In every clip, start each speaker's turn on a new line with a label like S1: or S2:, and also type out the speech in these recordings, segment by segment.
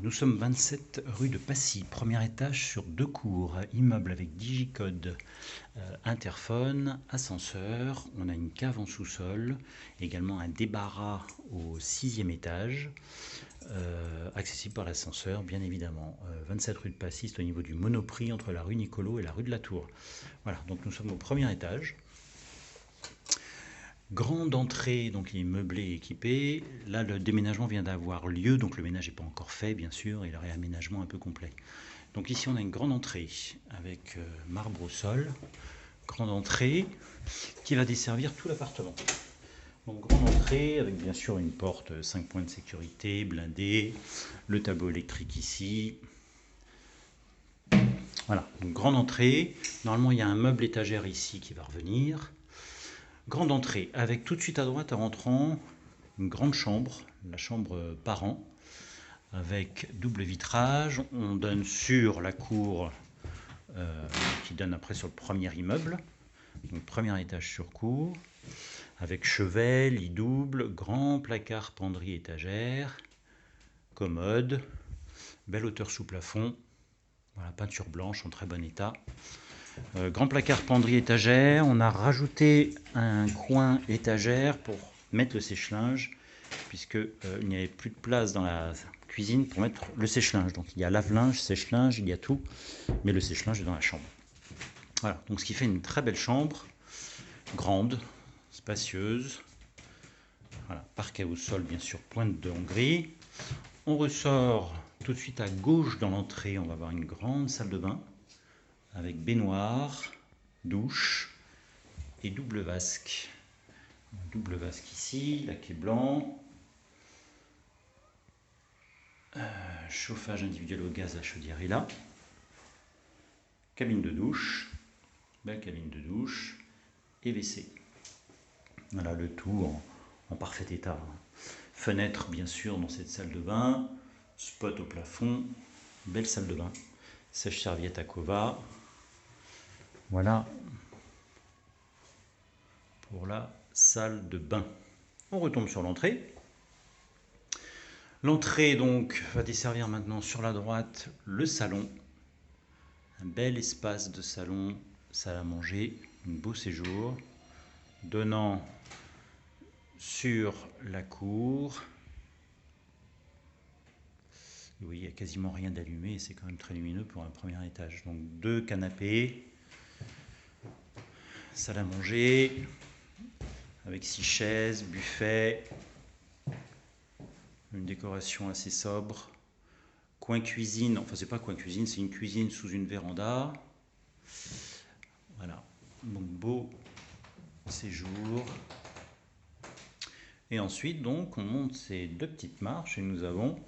S1: Nous sommes 27 rue de Passy, premier étage sur 2 cours, immeuble avec digicode, interphone, ascenseur. On a une cave en sous-sol, également un débarras au 6e étage, accessible par l'ascenseur bien évidemment. 27 rue de Passy, c'est au niveau du Monoprix entre la rue Nicolo et la rue de la Tour. Voilà, donc nous sommes au premier étage. Grande entrée, donc il est meublé et équipé. Là, le déménagement vient d'avoir lieu, donc le ménage n'est pas encore fait, bien sûr, et le réaménagement un peu complet. Donc ici, on a une grande entrée avec marbre au sol. Grande entrée qui va desservir tout l'appartement. Donc grande entrée avec bien sûr une porte 5 points de sécurité, blindée, le tableau électrique ici. Voilà, donc grande entrée. Normalement, il y a un meuble étagère ici qui va revenir. Grande entrée, avec tout de suite à droite, en rentrant, une grande chambre, la chambre parent, avec double vitrage. On donne sur la cour qui donne après sur le premier immeuble, donc premier étage sur cour, avec chevet, lit double, grand placard, penderie, étagère, commode, belle hauteur sous plafond, voilà, peinture blanche en très bon état. Grand placard, penderie, étagère. On a rajouté un coin étagère pour mettre le sèche-linge, puisque il n'y avait plus de place dans la cuisine pour mettre le sèche-linge. Donc il y a lave-linge, sèche-linge, il y a tout, mais le sèche-linge est dans la chambre. Voilà, donc ce qui fait une très belle chambre, grande, spacieuse. Voilà, parquet au sol, bien sûr, pointe de Hongrie. On ressort tout de suite à gauche dans l'entrée, on va avoir une grande salle de bain avec baignoire, douche et double vasque. Double vasque ici, laqué blanc. Chauffage individuel au gaz, la chaudière est là. Cabine de douche, belle cabine de douche et WC. Voilà le tout en parfait état. Fenêtre bien sûr dans cette salle de bain, spot au plafond, belle salle de bain, sèche-serviette à Cova. Voilà pour la salle de bain. On retombe sur l'entrée. L'entrée donc va desservir maintenant sur la droite le salon. Un bel espace de salon, salle à manger, un beau séjour, donnant sur la cour. Oui, il n'y a quasiment rien d'allumé et c'est quand même très lumineux pour un premier étage. Donc 2 canapés, salle à manger, avec 6 chaises, buffet, une décoration assez sobre. Coin cuisine, enfin c'est pas coin cuisine, c'est une cuisine sous une véranda. Voilà, donc beau séjour. Et ensuite donc on monte ces 2 petites marches et nous avons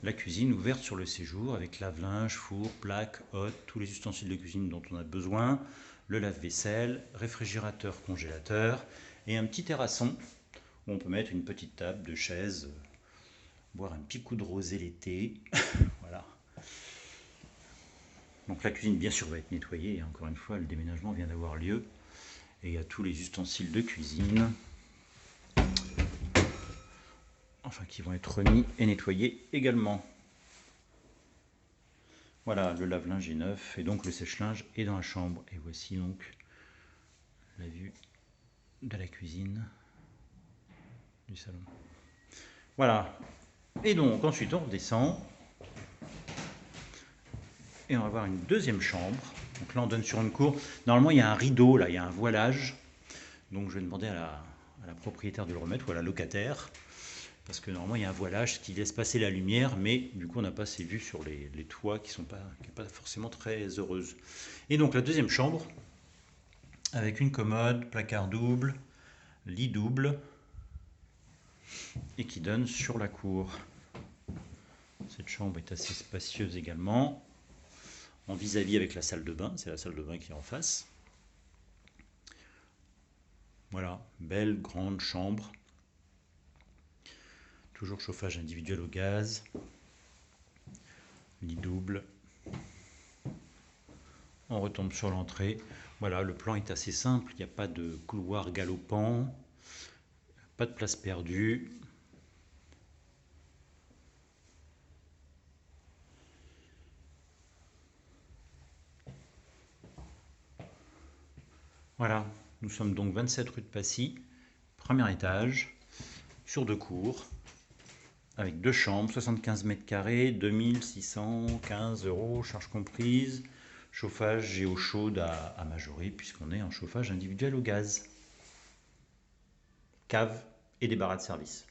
S1: la cuisine ouverte sur le séjour avec lave-linge, four, plaque, hotte, tous les ustensiles de cuisine dont on a besoin, le lave-vaisselle, réfrigérateur, congélateur et un petit terrasson où on peut mettre une petite table, 2 chaises, boire un petit coup de rosé l'été. Voilà. Donc la cuisine bien sûr va être nettoyée et encore une fois le déménagement vient d'avoir lieu et il y a tous les ustensiles de cuisine qui vont être remis et nettoyés également. Voilà, le lave-linge est neuf et donc le sèche-linge est dans la chambre. Et voici donc la vue de la cuisine, du salon. Voilà. Et donc ensuite on redescend et on va voir une deuxième chambre. Donc là on donne sur une cour. Normalement il y a un rideau, là il y a un voilage. Donc je vais demander à la propriétaire de le remettre ou à la locataire. Parce que normalement il y a un voilage qui laisse passer la lumière, mais du coup on n'a pas ces vues sur les toits qui sont pas forcément très heureuses. Et donc la deuxième chambre, avec une commode, placard double, lit double, et qui donne sur la cour. Cette chambre est assez spacieuse également, en vis-à-vis avec la salle de bain, c'est la salle de bain qui est en face. Voilà, belle grande chambre. Toujours chauffage individuel au gaz, lit double. On retombe sur l'entrée. Voilà, le plan est assez simple, il n'y a pas de couloir galopant, pas de place perdue. Voilà, nous sommes donc 27 rue de Passy, premier étage, sur 2 cours, avec 2 chambres, 75 mètres carrés, 2615 €, charges comprises, chauffage et eau chaude à majorer, puisqu'on est en chauffage individuel au gaz, cave et débarras de service.